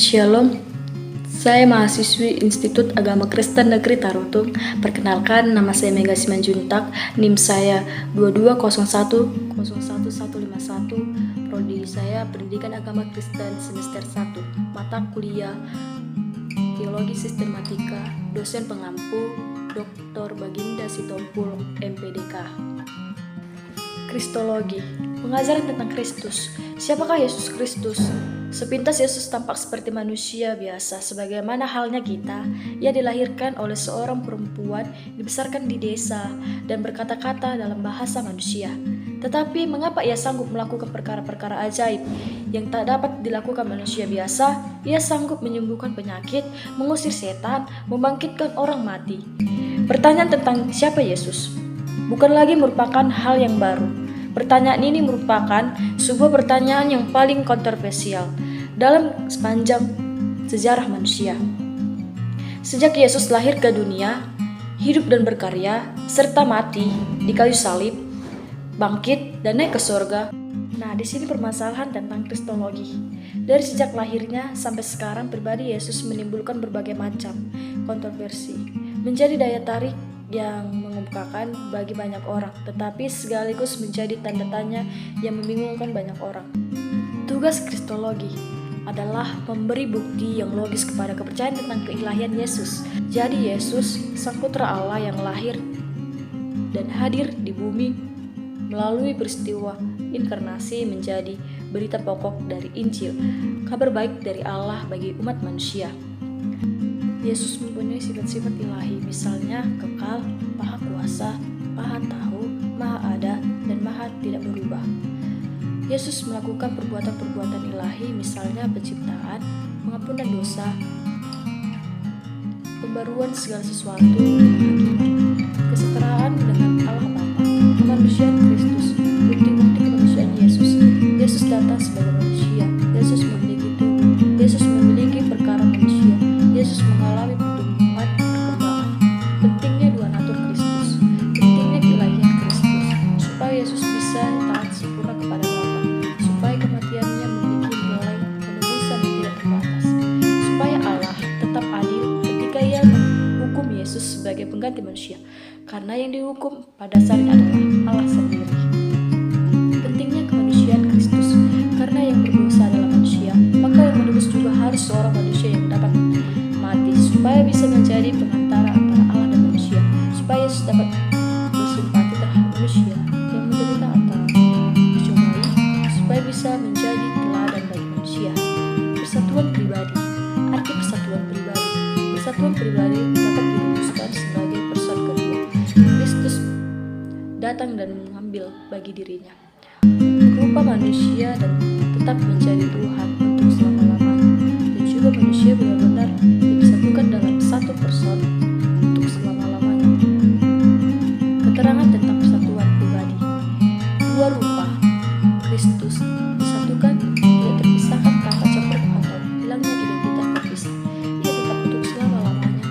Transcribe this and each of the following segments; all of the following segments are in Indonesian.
Shalom, saya mahasiswi Institut Agama Kristen Negeri Tarutung. Perkenalkan, nama saya Mega Simanjuntak, NIM saya 22010151, prodi saya Pendidikan Agama Kristen semester 1, mata kuliah Teologi Sistematika, dosen pengampu Dr. Baginda Sitompul, MPDK. Kristologi, pengajaran tentang Kristus. Siapakah Yesus Kristus? Sepintas Yesus tampak seperti manusia biasa, sebagaimana halnya kita. Ia dilahirkan oleh seorang perempuan, dibesarkan di desa, dan berkata-kata dalam bahasa manusia. Tetapi mengapa ia sanggup melakukan perkara-perkara ajaib yang tak dapat dilakukan manusia biasa? Ia sanggup menyembuhkan penyakit, mengusir setan, membangkitkan orang mati. Pertanyaan tentang siapa Yesus bukan lagi merupakan hal yang baru. Pertanyaan ini merupakan sebuah pertanyaan yang paling kontroversial dalam sepanjang sejarah manusia. Sejak Yesus lahir ke dunia, hidup dan berkarya, serta mati di kayu salib, bangkit dan naik ke surga. Nah, di sini permasalahan tentang kristologi. Dari sejak lahirnya sampai sekarang, pribadi Yesus menimbulkan berbagai macam kontroversi, menjadi daya tarik yang mengemukakan bagi banyak orang, tetapi sekaligus menjadi tanda tanya yang membingungkan banyak orang. Tugas kristologi adalah memberi bukti yang logis kepada kepercayaan tentang keilahian Yesus. Jadi Yesus, Sang Putra Allah yang lahir dan hadir di bumi melalui peristiwa inkarnasi, menjadi berita pokok dari Injil, kabar baik dari Allah bagi umat manusia. Yesus mempunyai sifat-sifat ilahi, misalnya kekal, maha kuasa, maha tahu, maha ada, dan maha tidak berubah. Yesus melakukan perbuatan-perbuatan ilahi, misalnya penciptaan, pengampunan dosa, pembaruan segala sesuatu, penghakiman, kesetaraan dengan Allah Bapa, kemanusiaan Kristus, bukti-bukti kemanusiaan Yesus. Yesus datang sebagai manusia, Yesus memiliki tubuh, Yesus memiliki perkara manusia, Yesus mengalami pertumbuhan perkembangan. Pentingnya dua natur Kristus, pentingnya keilahian Kristus, supaya Yesus bisa taat sempurna kepada Bapa, supaya kematiannya memiliki nilai penebusan yang tidak terbatas, supaya Allah tetap adil ketika Ia menghukum Yesus sebagai pengganti manusia, karena yang dihukum pada dasarnya adalah Allah sendiri. Pentingnya kemanusiaan Kristus, karena yang berdosa adalah manusia, maka yang menebus juga harus seorang manusia yang dapat mati, supaya bisa menjadi pengantara antara Allah dan manusia, supaya Yesus dapat bersimpati terhadap manusia yang menderita atau dicobai, supaya bisa menjadi teladan bagi manusia. Persatuan pribadi. Arti persatuan pribadi. Persatuan pribadi dapat dirumuskan sebagai person kedua. Kristus datang dan mengambil bagi dirinya rupa manusia dan tetap menjadi Tuhan untuk selama-lamanya, dan juga manusia benar-benar disatukan dalam satu person untuk selama-lamanya. Keterangan tentang persatuan pribadi. Dua rupa Kristus disatukan, tidak terpisahkan tanpa campur atau hilangnya identitas terpisah. Ia tetap untuk selama-lamanya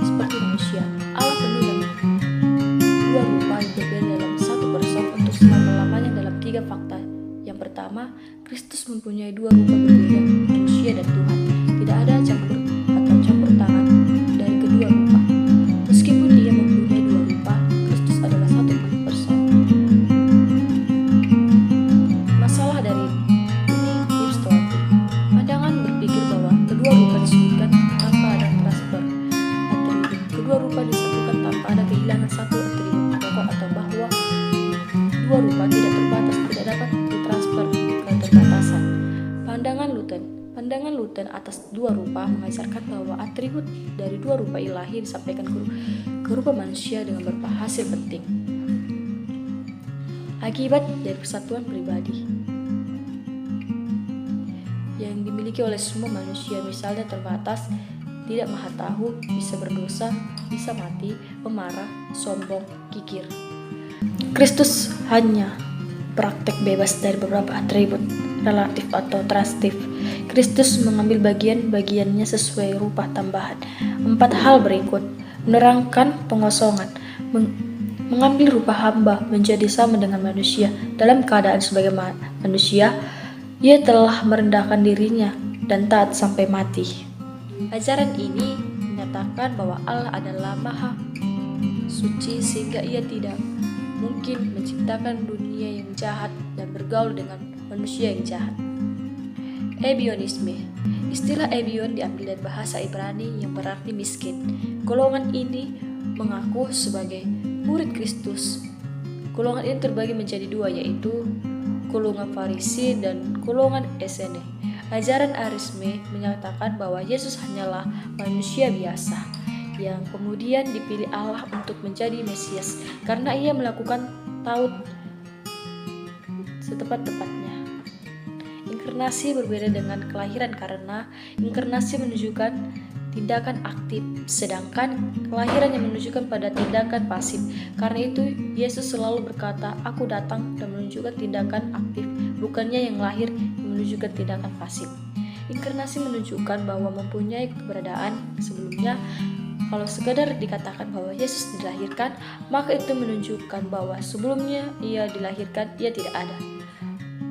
seperti manusia. Allah penuh dengan dua rupa yang berbeda dalam satu person untuk selama-lamanya dalam tiga fakta. Yang pertama, Kristus mempunyai dua rupa berbeda, manusia dan Tuhan. Tidak ada campur atau campur tangan dari kedua rupa. Meskipun Ia mempunyai dua rupa, Kristus adalah satu person. Masalah dari ini Hipstoati. Pandangan berpikir bahwa kedua rupa disebutkan tanpa ada transfer atribut. Kedua rupa disatukan tanpa ada kehilangan satu atribut pokok, atau bahwa dua rupa tidak terbatas, tidak dapat ditransfer ke keterbatasan. Pandangan Luther atas dua rupa mengajarkan bahwa atribut dari dua rupa ilahi disampaikan ke rupa manusia dengan beberapa hasil penting. Akibat dari persatuan pribadi yang dimiliki oleh semua manusia, misalnya terbatas, tidak maha tahu, bisa berdosa, bisa mati, pemarah, sombong, kikir. Kristus hanya praktek bebas dari beberapa atribut relatif atau transitif. Kristus mengambil bagian-bagiannya sesuai rupa tambahan. 4 hal berikut menerangkan pengosongan, mengambil rupa hamba menjadi sama dengan manusia. Dalam keadaan sebagai manusia, Ia telah merendahkan dirinya dan taat sampai mati. Ajaran ini menyatakan bahwa Allah adalah Maha Suci sehingga Ia tidak mungkin menciptakan dunia yang jahat dan bergaul dengan manusia yang jahat. Ebionisme. Istilah Ebion diambil dari bahasa Ibrani yang berarti miskin. Golongan ini mengaku sebagai murid Kristus. Golongan ini terbagi menjadi dua, yaitu golongan Farisi dan golongan Esene. Ajaran Arisme menyatakan bahwa Yesus hanyalah manusia biasa yang kemudian dipilih Allah untuk menjadi Mesias karena Ia melakukan taut setepat-tepatnya. Inkarnasi berbeda dengan kelahiran karena inkarnasi menunjukkan tindakan aktif, sedangkan kelahiran yang menunjukkan pada tindakan pasif. Karena itu, Yesus selalu berkata, "Aku datang," dan menunjukkan tindakan aktif, bukannya yang lahir yang menunjukkan tindakan pasif. Inkarnasi menunjukkan bahwa mempunyai keberadaan sebelumnya. Kalau sekadar dikatakan bahwa Yesus dilahirkan, maka itu menunjukkan bahwa sebelumnya Ia dilahirkan, Ia tidak ada.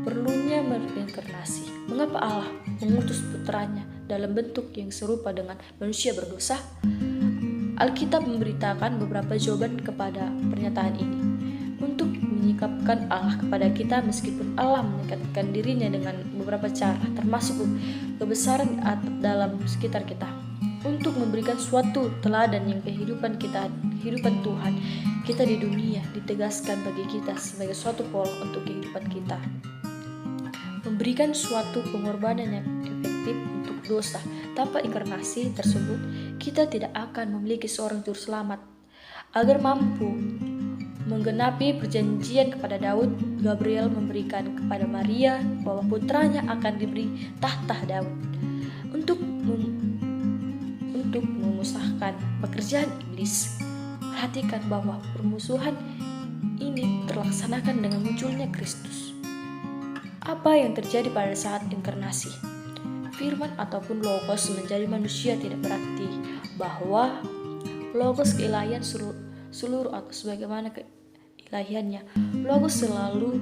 Perlunya berinkarnasi. Mengapa Allah mengutus putranya dalam bentuk yang serupa dengan manusia berdosa? Alkitab memberitakan beberapa jawaban kepada pernyataan ini. Untuk menyikapkan Allah kepada kita meskipun Allah mendekatkan dirinya dengan beberapa cara, termasuk kebesaran dalam sekitar kita. Untuk memberikan suatu teladan yang kehidupan Tuhan kita di dunia ditegaskan bagi kita sebagai suatu pola untuk kehidupan kita. Memberikan suatu pengorbanan yang efektif untuk dosa. Tanpa inkarnasi tersebut, kita tidak akan memiliki seorang juru selamat. Agar mampu menggenapi perjanjian kepada Daud, Gabriel memberikan kepada Maria bahwa putranya akan diberi tahta Daud. Untuk memusnahkan pekerjaan iblis, perhatikan bahwa permusuhan ini terlaksanakan dengan munculnya Kristus. Apa yang terjadi pada saat inkarnasi? Firman ataupun logos menjadi manusia tidak berarti bahwa logos keilahian seluruh atau sebagaimana keilahiannya. Logos selalu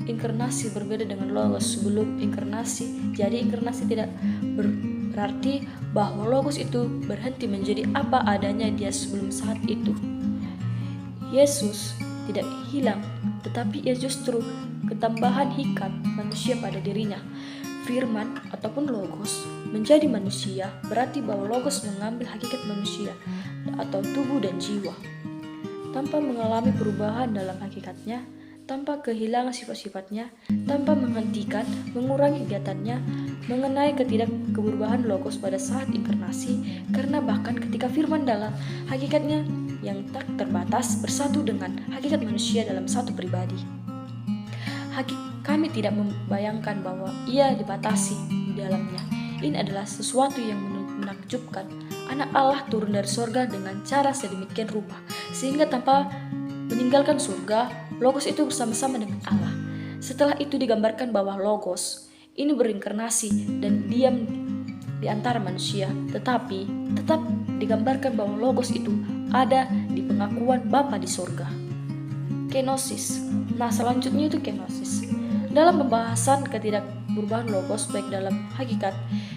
inkarnasi berbeda dengan logos sebelum inkarnasi. Jadi inkarnasi tidak berarti bahwa logos itu berhenti menjadi apa adanya dia sebelum saat itu. Yesus tidak hilang, tetapi ia justru ketambahan hikat manusia pada dirinya. Firman ataupun logos menjadi manusia berarti bahwa logos mengambil hakikat manusia atau tubuh dan jiwa tanpa mengalami perubahan dalam hakikatnya, tanpa kehilangan sifat-sifatnya, tanpa menghentikan, mengurangi kegiatannya. Mengenai ketidakberubahan logos pada saat inkarnasi, karena bahkan ketika firman dalam hakikatnya yang tak terbatas bersatu dengan hakikat manusia dalam satu pribadi. Kami tidak membayangkan bahwa ia dibatasi di dalamnya. Ini adalah sesuatu yang menakjubkan. Anak Allah turun dari surga dengan cara sedemikian rupa, sehingga tanpa meninggalkan surga, logos itu bersama-sama dengan Allah. Setelah itu digambarkan bahwa logos ini berinkarnasi dan diam di antara manusia, tetapi tetap digambarkan bahwa logos itu ada di pengakuan Bapa di surga. Kenosis. Nah, selanjutnya itu kenosis. Dalam pembahasan ketidakberubahan logos baik dalam hakikat,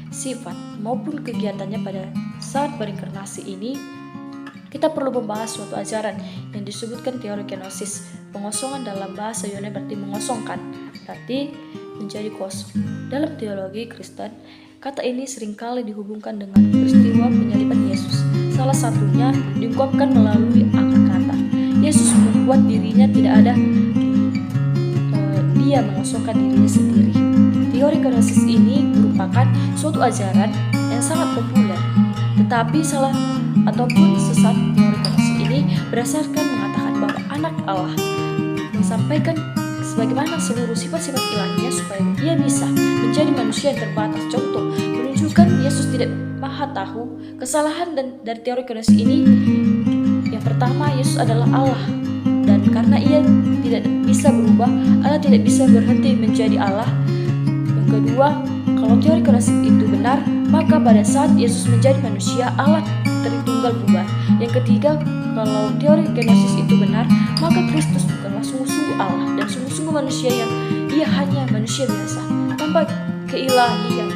sifat maupun kegiatannya pada saat berinkarnasi ini, kita perlu membahas suatu ajaran yang disebutkan teori kenosis. Pengosongan dalam bahasa Yunani berarti mengosongkan, berarti menjadi kosong. Dalam teologi Kristen, kata ini seringkali dihubungkan dengan peristiwa penyaliban Yesus. Salah satunya diungkapkan melalui akar kata. Yesus membuat dirinya tidak ada, dia mengosongkan dirinya sendiri. Teori kenosis ini merupakan suatu ajaran yang sangat populer, tetapi salah ataupun sesat. Teori kenosis ini berdasarkan mengatakan bahwa anak Allah menyampaikan sebagaimana seluruh sifat-sifat ilahinya supaya dia bisa menjadi manusia yang terbatas. Contoh, menunjukkan Yesus tidak maha tahu. Kesalahan dari teori kenosis ini, yang pertama, Yesus adalah Allah, dan karena ia tidak bisa berubah, Allah tidak bisa berhenti menjadi Allah. Yang kedua, kalau teori kenosis itu benar, maka pada saat Yesus menjadi manusia, Allah Tritunggal bubar. Yang ketiga, kalau teori kenosis itu benar, maka Kristus bukanlah sungguh-sungguh Allah dan sungguh-sungguh manusia yang ia hanya manusia biasa tanpa keilahian.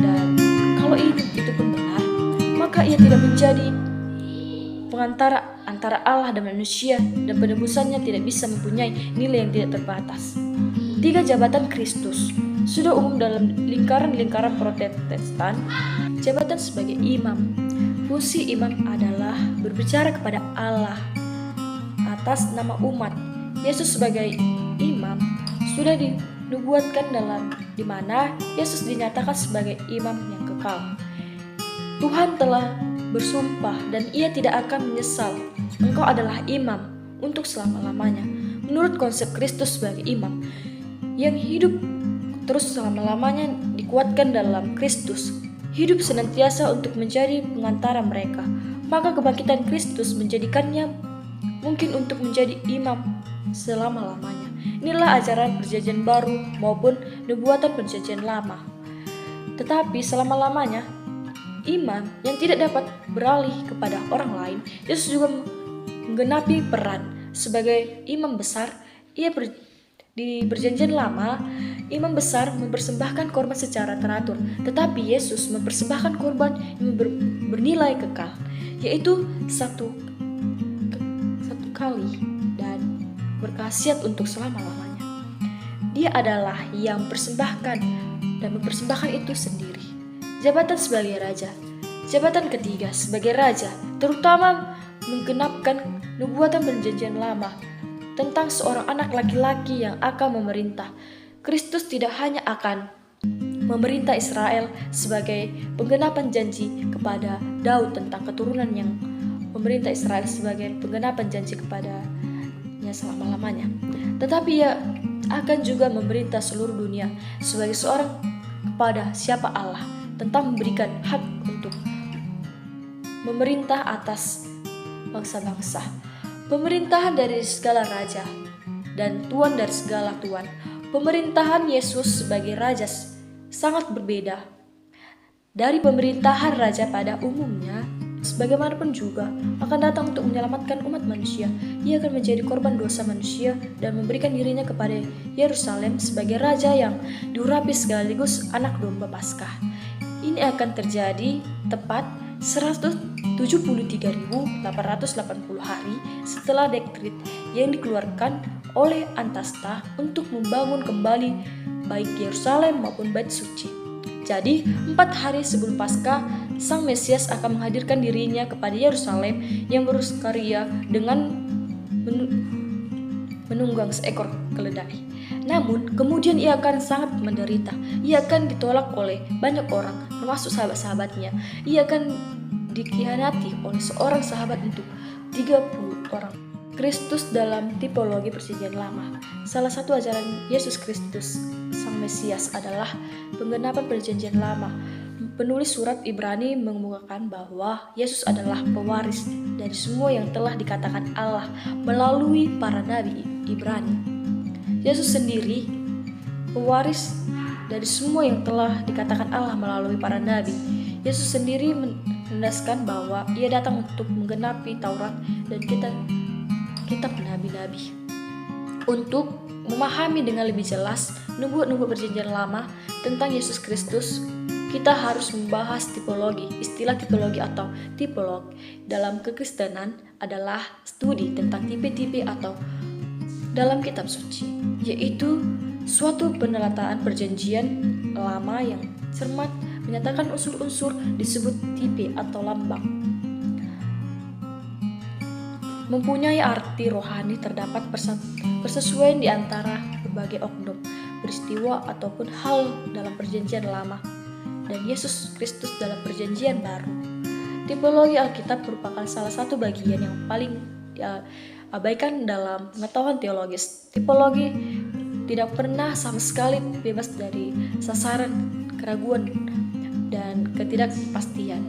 Dan kalau itu pun benar, maka ia tidak menjadi pengantara antara Allah dan manusia, dan penebusannya tidak bisa mempunyai nilai yang tidak terbatas. 3 jabatan Kristus sudah umum dalam lingkaran-lingkaran Protestan. Jabatan sebagai imam. Fungsi imam adalah berbicara kepada Allah atas nama umat. Yesus sebagai imam sudah dinubuatkan di mana Yesus dinyatakan sebagai imam yang kekal. Tuhan telah bersumpah dan ia tidak akan menyesal. Engkau adalah imam untuk selama-lamanya. Menurut konsep Kristus sebagai imam yang hidup terus selama-lamanya, dikuatkan dalam Kristus, hidup senantiasa untuk menjadi pengantara mereka. Maka kebangkitan Kristus menjadikannya mungkin untuk menjadi imam selama-lamanya. Inilah ajaran Perjanjian Baru maupun nubuatan Perjanjian Lama. Tetapi selama-lamanya, imam yang tidak dapat beralih kepada orang lain, Yesus juga menggenapi peran sebagai imam besar. Di Perjanjian Lama, imam besar mempersembahkan korban secara teratur, tetapi Yesus mempersembahkan korban yang bernilai kekal, yaitu satu kali dan berkhasiat untuk selama-lamanya. Dia adalah yang mempersembahkan dan mempersembahkan itu sendiri. Jabatan sebagai raja. Jabatan ketiga sebagai raja terutama menggenapkan nubuatan Perjanjian Lama tentang seorang anak laki-laki yang akan memerintah. Kristus tidak hanya akan memerintah Israel sebagai penggenapan janji kepada Daud tentang keturunan yang memerintah Israel sebagai penggenapan janji kepadanya selama-lamanya, tetapi ia akan juga memerintah seluruh dunia sebagai seorang kepada siapa Allah, tentang memberikan hak untuk memerintah atas bangsa-bangsa. Pemerintahan dari segala raja dan tuan dari segala tuan. Pemerintahan Yesus sebagai raja sangat berbeda dari pemerintahan raja pada umumnya. Sebagaimanapun juga akan datang untuk menyelamatkan umat manusia. Ia akan menjadi korban dosa manusia dan memberikan dirinya kepada Yerusalem sebagai raja yang diurapi sekaligus anak domba Paskah. Ini akan terjadi tepat 173.880 hari setelah dekret yang dikeluarkan oleh Antasta untuk membangun kembali baik Yerusalem maupun Bait Suci. Jadi 4 hari sebelum Paskah, Sang Mesias akan menghadirkan dirinya kepada Yerusalem yang bersukaria dengan menunggang seekor keledai. Namun kemudian ia akan sangat menderita. Ia akan ditolak oleh banyak orang, termasuk sahabat-sahabatnya. Ia akan dikhianati oleh seorang sahabat untuk 30 orang. Kristus dalam tipologi Perjanjian Lama. Salah satu ajaran Yesus Kristus, Sang Mesias, adalah penggenapan Perjanjian Lama. Penulis surat Ibrani mengemukakan bahwa Yesus adalah pewaris dari semua yang telah dikatakan Allah melalui para nabi Ibrani. Yesus sendiri pewaris dari semua yang telah dikatakan Allah melalui para nabi. Yesus sendiri menandaskan bahwa ia datang untuk menggenapi Taurat dan kitab nabi-nabi. Untuk memahami dengan lebih jelas nubuat-nubuat Perjanjian Lama tentang Yesus Kristus, kita harus membahas tipologi. Istilah tipologi atau tipolog dalam kekristenan adalah studi tentang tipe-tipe atau dalam kitab suci, yaitu suatu penelataan Perjanjian Lama yang cermat menyatakan unsur-unsur disebut tipe atau lambang. Mempunyai arti rohani, terdapat persesuaian di antara berbagai oknum, peristiwa ataupun hal dalam Perjanjian Lama dan Yesus Kristus dalam Perjanjian Baru. Tipologi Alkitab merupakan salah satu bagian yang paling diabaikan dalam pengetahuan teologis. Tipologi tidak pernah sama sekali bebas dari sasaran keraguan dan ketidakpastian.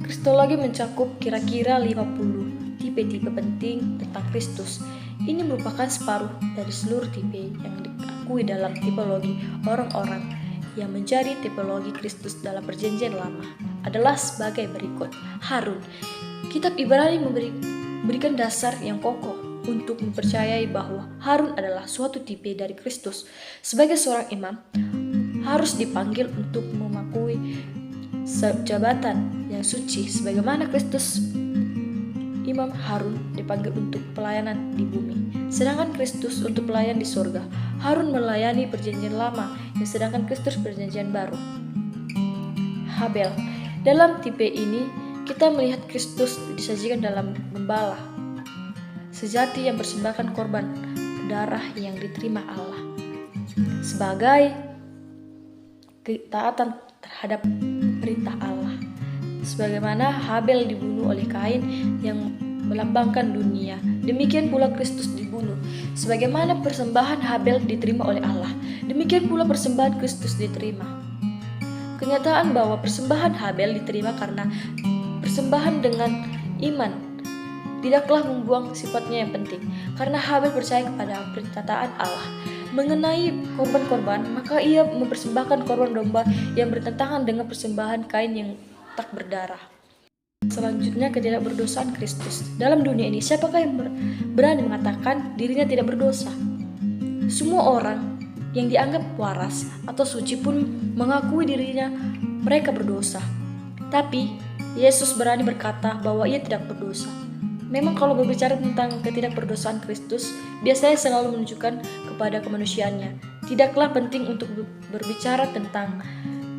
Kristologi mencakup kira-kira 50 tipe-tipe penting tentang Kristus. Ini merupakan separuh dari seluruh tipe yang diakui dalam tipologi. Orang-orang yang menjadi tipologi Kristus dalam Perjanjian Lama adalah sebagai berikut. Harun. Kitab Ibrani memberikan dasar yang kokoh untuk mempercayai bahwa Harun adalah suatu tipe dari Kristus. Sebagai seorang imam, harus dipanggil untuk mematuhi jabatan yang suci sebagaimana Kristus. Imam Harun dipanggil untuk pelayanan di bumi, sedangkan Kristus untuk pelayan di surga. Harun melayani perjanjian lama, sedangkan Kristus perjanjian baru. Habel. Dalam tipe ini, kita melihat Kristus disajikan dalam gembala sejati yang persembahkan korban darah yang diterima Allah sebagai ketaatan terhadap perintah Allah. Sebagaimana Habel dibunuh oleh Kain yang melambangkan dunia, demikian pula Kristus dibunuh. Sebagaimana persembahan Habel diterima oleh Allah, demikian pula persembahan Kristus diterima. Kenyataan bahwa persembahan Habel diterima karena persembahan dengan iman tidaklah membuang sifatnya yang penting, karena Habel percaya kepada perkataan Allah mengenai korban-korban, maka ia mempersembahkan korban domba yang bertentangan dengan persembahan Kain yang tak berdarah. Selanjutnya, ketidakberdosaan Kristus. Dalam dunia ini, siapakah yang berani mengatakan dirinya tidak berdosa? Semua orang yang dianggap waras atau suci pun mengakui dirinya mereka berdosa. Tapi Yesus berani berkata bahwa ia tidak berdosa. Memang kalau berbicara tentang ketidakberdosaan Kristus, biasanya selalu menunjukkan kepada kemanusiaannya. Tidaklah penting untuk berbicara tentang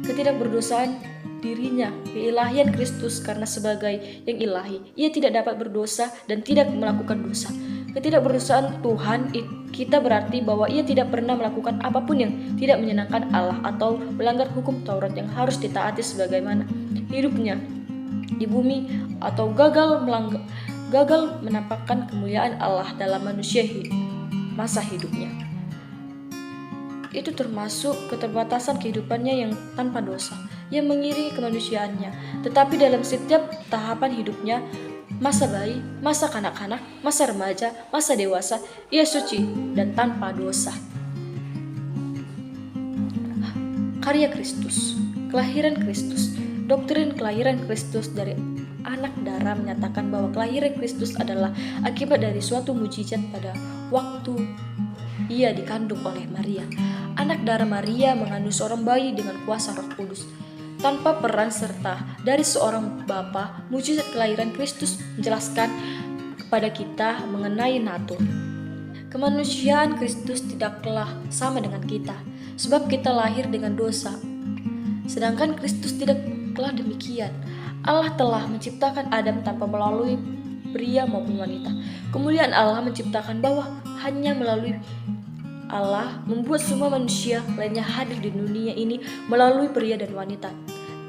ketidakberdosaan dirinya, keilahian Kristus, karena sebagai yang ilahi, ia tidak dapat berdosa dan tidak melakukan dosa. Ketidakberdosaan Tuhan kita berarti bahwa ia tidak pernah melakukan apapun yang tidak menyenangkan Allah atau melanggar hukum Taurat yang harus ditaati sebagaimana hidupnya di bumi, atau gagal menampakkan kemuliaan Allah dalam masa hidupnya. Itu termasuk keterbatasan kehidupannya yang tanpa dosa, yang mengiringi kemanusiaannya. Tetapi dalam setiap tahapan hidupnya, masa bayi, masa kanak-kanak, masa remaja, masa dewasa, ia suci dan tanpa dosa. Karya Kristus, kelahiran Kristus. Doktrin kelahiran Kristus dari anak darah menyatakan bahwa kelahiran Kristus adalah akibat dari suatu mujizat pada waktu ia dikandung oleh Maria. Anak darah Maria mengandung seorang bayi dengan kuasa Roh Kudus. Tanpa peran serta dari seorang bapa, mujizat kelahiran Kristus menjelaskan kepada kita mengenai natur. Kemanusiaan Kristus tidaklah sama dengan kita, sebab kita lahir dengan dosa. Sedangkan Kristus tidaklah demikian. Allah telah menciptakan Adam tanpa melalui pria maupun wanita. Kemuliaan Allah menciptakan bahwa hanya melalui Allah membuat semua manusia lainnya hadir di dunia ini melalui pria dan wanita.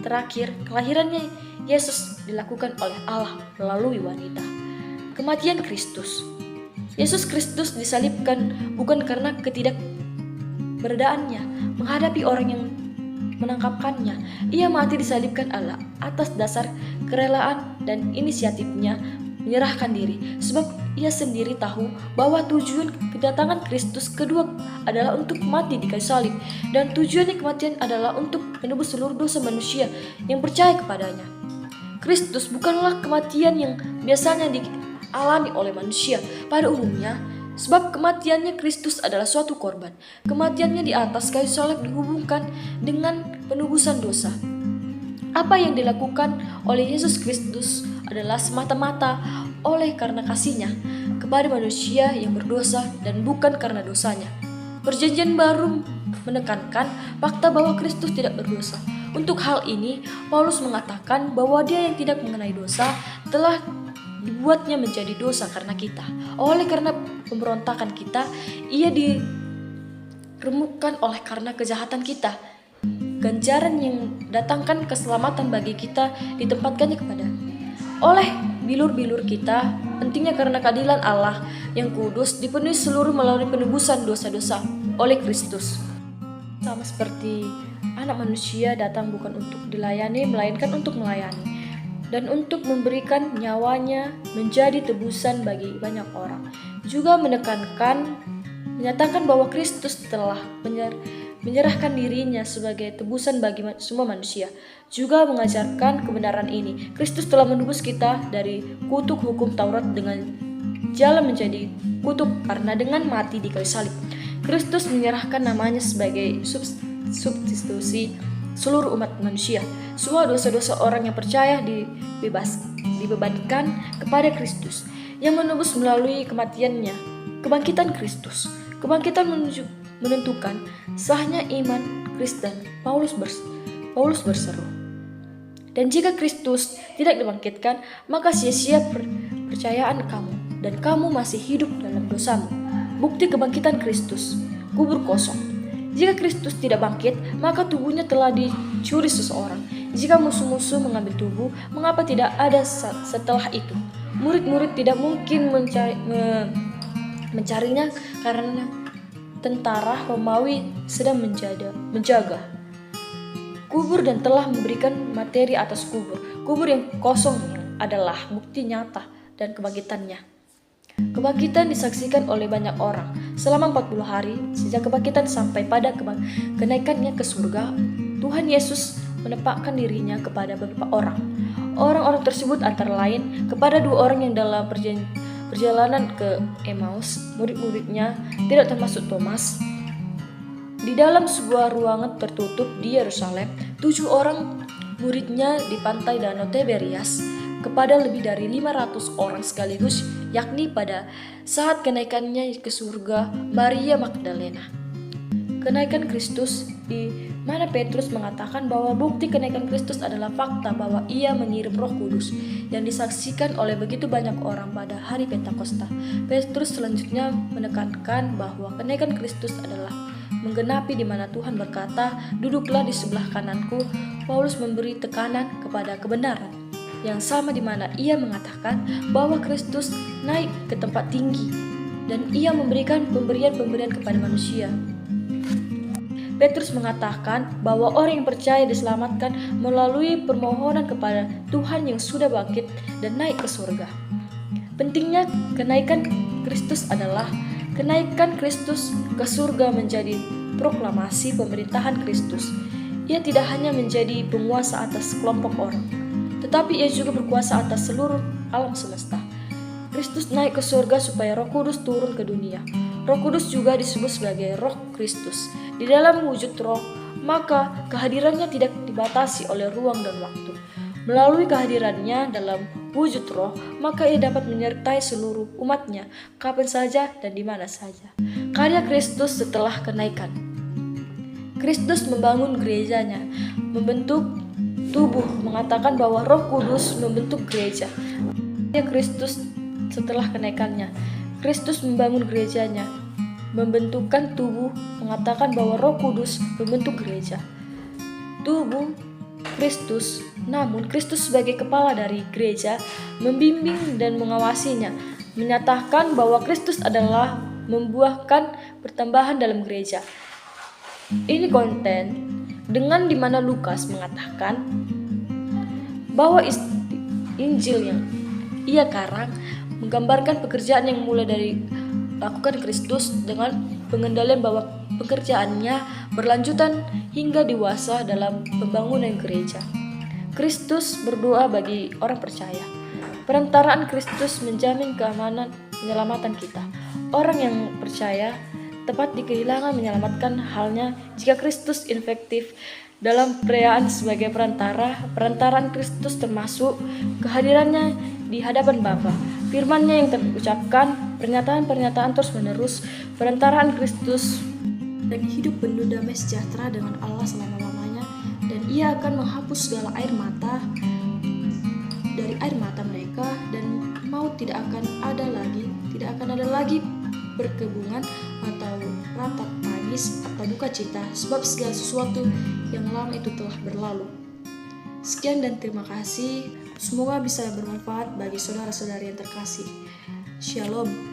Terakhir, kelahirannya Yesus dilakukan oleh Allah melalui wanita. Kematian Kristus. Yesus Kristus disalibkan bukan karena ketidakberadaannya menghadapi orang yang menangkapkannya. Ia mati disalibkan Allah atas dasar kerelaan dan inisiatifnya menyerahkan diri, sebab ia sendiri tahu bahwa tujuan kedatangan Kristus kedua adalah untuk mati di kayu salib, dan tujuannya kematian adalah untuk menebus seluruh dosa manusia yang percaya kepadanya. Kristus bukanlah kematian yang biasanya dialami oleh manusia pada umumnya, sebab kematiannya Kristus adalah suatu korban. Kematiannya di atas kayu salib dihubungkan dengan penebusan dosa. Apa yang dilakukan oleh Yesus Kristus adalah semata-mata oleh karena kasih-Nya kepada manusia yang berdosa dan bukan karena dosanya. Perjanjian baru menekankan fakta bahwa Kristus tidak berdosa. Untuk hal ini, Paulus mengatakan bahwa Dia yang tidak mengenai dosa telah dibuatnya menjadi dosa karena kita. Oleh karena pemberontakan kita, Ia diremukkan oleh karena kejahatan kita. Ganjaran yang datangkan keselamatan bagi kita ditempatkannya kepada oleh bilur-bilur kita. Pentingnya karena keadilan Allah yang kudus dipenuhi seluruh melalui penebusan dosa-dosa oleh Kristus. Sama seperti anak manusia datang bukan untuk dilayani, melainkan untuk melayani dan untuk memberikan nyawanya menjadi tebusan bagi banyak orang. Juga menyatakan bahwa Kristus telah menyerahkan dirinya sebagai tebusan bagi semua manusia. Juga mengajarkan kebenaran ini. Kristus telah menebus kita dari kutuk hukum Taurat dengan jalan menjadi kutuk karena dengan mati di kayu salib. Kristus menyerahkan namanya sebagai substitusi seluruh umat manusia. Semua dosa-dosa orang yang percaya dibebankan kepada Kristus yang menebus melalui kematiannya. Kebangkitan Kristus. Kebangkitan menentukan sahnya iman Kristen. Paulus berseru. Dan jika Kristus tidak dibangkitkan, maka sia-sia percayaan kamu, dan kamu masih hidup dalam dosamu. Bukti kebangkitan Kristus. Kubur kosong. Jika Kristus tidak bangkit, maka tubuhnya telah dicuri seseorang. Jika musuh-musuh mengambil tubuh, mengapa tidak ada setelah itu? Murid-murid tidak mungkin mencarinya karena tentara Romawi sedang menjaga kubur dan telah memberikan materi atas kubur. Kubur yang kosong adalah bukti nyata dan kebangkitannya. Kebangkitan disaksikan oleh banyak orang selama 40 hari sejak kebangkitan sampai pada kenaikannya ke surga. Tuhan Yesus menempatkan dirinya kepada beberapa orang. Orang-orang tersebut antara lain kepada 2 orang yang dalam perjalanan ke Emmaus, murid-muridnya tidak termasuk Thomas. Di dalam sebuah ruangan tertutup di Yerusalem, 7 orang muridnya di pantai Danau Tiberias kepada lebih dari 500 orang sekaligus, yakni pada saat kenaikannya ke surga Maria Magdalena. Kenaikan Kristus, di mana Petrus mengatakan bahwa bukti kenaikan Kristus adalah fakta bahwa ia mengirim Roh Kudus yang disaksikan oleh begitu banyak orang pada hari Pentakosta. Petrus selanjutnya menekankan bahwa kenaikan Kristus adalah menggenapi di mana Tuhan berkata, "Duduklah di sebelah kananku." Paulus memberi tekanan kepada kebenaran yang sama di mana ia mengatakan bahwa Kristus naik ke tempat tinggi dan ia memberikan pemberian-pemberian kepada manusia. Petrus mengatakan bahwa orang yang percaya diselamatkan melalui permohonan kepada Tuhan yang sudah bangkit dan naik ke surga. Pentingnya kenaikan Kristus adalah kenaikan Kristus ke surga menjadi proklamasi pemerintahan Kristus. Ia tidak hanya menjadi penguasa atas kelompok orang, tetapi ia juga berkuasa atas seluruh alam semesta. Kristus naik ke surga supaya Roh Kudus turun ke dunia. Roh Kudus juga disebut sebagai Roh Kristus. Di dalam wujud Roh, maka kehadirannya tidak dibatasi oleh ruang dan waktu. Melalui kehadirannya dalam wujud Roh, maka ia dapat menyertai seluruh umatnya kapan saja dan di mana saja. Karya Kristus setelah kenaikan. Kristus membangun gerejanya, membentuk tubuh, mengatakan bahwa Roh Kudus membentuk gereja. Karya Kristus setelah kenaikannya. Kristus membangun gerejanya, membentukkan tubuh, mengatakan bahwa Roh Kudus membentuk gereja. Tubuh Kristus, namun Kristus sebagai kepala dari gereja membimbing dan mengawasinya, menyatakan bahwa Kristus adalah membuahkan pertambahan dalam gereja. Ini konten dengan dimana Lukas mengatakan bahwa Injil yang ia karang menggambarkan pekerjaan yang mulai dari lakukan Kristus dengan pengendalian bahwa pekerjaannya berlanjutan hingga dewasa dalam pembangunan gereja. Kristus berdoa bagi orang percaya. Perantaraan Kristus menjamin keamanan penyelamatan kita. Orang yang percaya tepat di kehilangan menyelamatkan, halnya jika Kristus efektif dalam perayaan sebagai perantaraan Kristus termasuk kehadirannya di hadapan Bapa. Firman-Nya yang terucapkan, pernyataan-pernyataan terus-menerus, perantaraan Kristus dan hidup penuh damai sejahtera dengan Allah selama-lamanya, dan ia akan menghapus segala air mata dari air mata mereka, dan maut tidak akan ada lagi berkebungan atau ratap tangis atau duka cita, sebab segala sesuatu yang lama itu telah berlalu. Sekian dan terima kasih. Semoga bisa bermanfaat bagi saudara-saudari yang terkasih. Shalom.